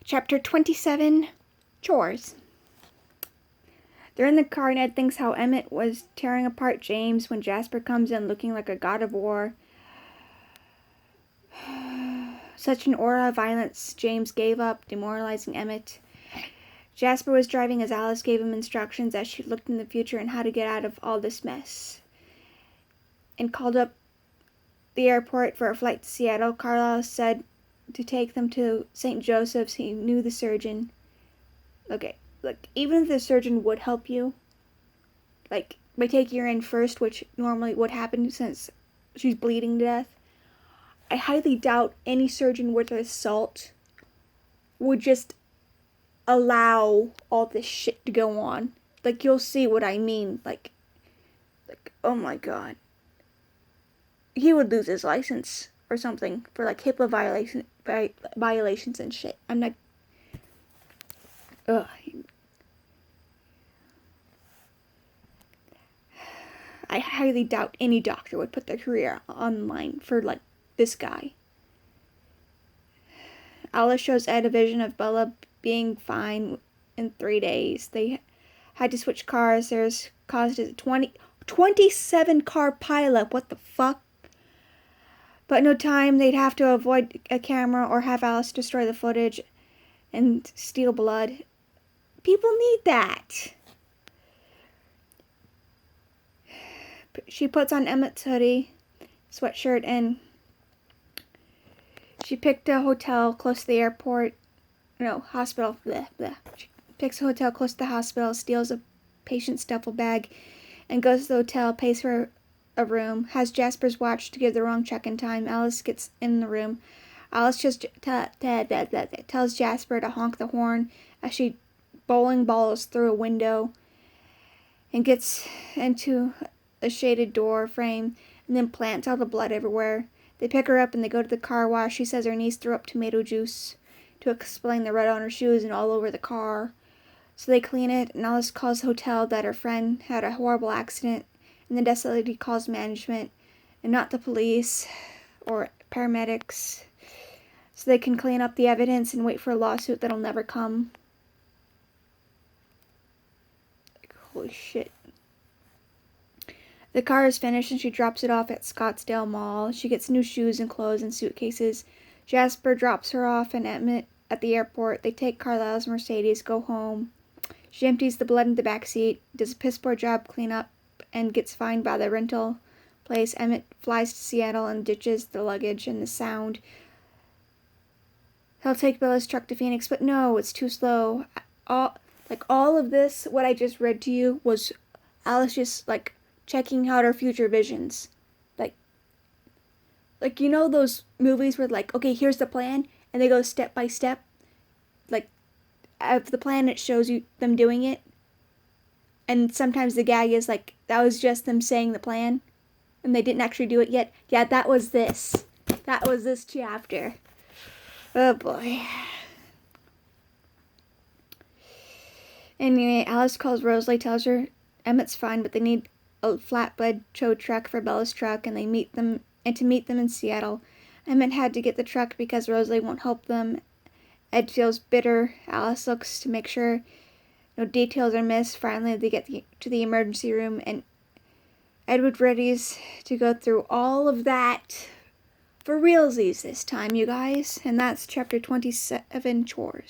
Chapter 27, Chores. They're in the car, and Ed thinks how Emmett was tearing apart James when Jasper comes in looking like a god of war. Such an aura of violence James gave up, demoralizing Emmett. Jasper was driving as Alice gave him instructions as she looked in the future and how to get out of all this mess. And called up the airport for a flight to Seattle. Carlisle said to take them to St. Joseph's. He knew the surgeon. Okay, look, even if the surgeon would help you, like, by taking her in first, which normally would happen since she's bleeding to death, I highly doubt any surgeon with assault would just allow all this shit to go on. Like, you'll see what I mean. Like, oh my god. He would lose his license or something for, like, HIPAA violations and shit. I'm not... Ugh. I highly doubt any doctor would put their career on the line for, like, this guy. Alice shows Ed a vision of Bella being fine in 3 days. They had to switch cars. There's caused a 27 car pileup. What the fuck? But no time. They'd have to avoid a camera or have Alice destroy the footage and steal blood. People need that. She puts on Emmett's hoodie, sweatshirt, and she picked a hotel close to the airport. No, hospital. Bleh, bleh. She picks a hotel close to the hospital, steals a patient's duffel bag, and goes to the hotel, pays for a room, has Jasper's watch to give the wrong check-in time. Alice gets in the room. Alice just tells Jasper to honk the horn as she bowling balls through a window and gets into a shaded door frame and then plants all the blood everywhere. They pick her up and they go to the car wash. She says her niece threw up tomato juice to explain the red on her shoes and all over the car. So they clean it, and Alice calls the hotel that her friend had a horrible accident, and the death lady calls management and not the police or paramedics, so they can clean up the evidence and wait for a lawsuit that'll never come. Holy shit. The car is finished and she drops it off at Scottsdale Mall. She gets new shoes and clothes and suitcases. Jasper drops her off and Emmett at the airport. They take Carlisle's Mercedes, go home. She empties the blood in the back seat, does a piss poor job clean up, and gets fined by the rental place. Emmett flies to Seattle and ditches the luggage and the sound. He'll take Bella's truck to Phoenix, but no, it's too slow. All of this, what I just read to you, was Alice just, like, checking out her future visions. Like, you know those movies where, like, okay, here's the plan, and they go step by step? Like, of the plan, it shows you them doing it. And sometimes the gag is, like, that was just them saying the plan, and they didn't actually do it yet. Yeah, that was this. That was this chapter. Oh, boy. Anyway, Alice calls Rosalie, tells her Emmett's fine, but they need a flatbed tow truck for Bella's truck, and to meet them in Seattle. Emmett had to get the truck because Rosalie won't help them. Ed feels bitter. Alice looks to make sure no details are missed. Finally, they get to the emergency room, and Edward readies to go through all of that for realsies this time, you guys. And that's chapter 27, Chores.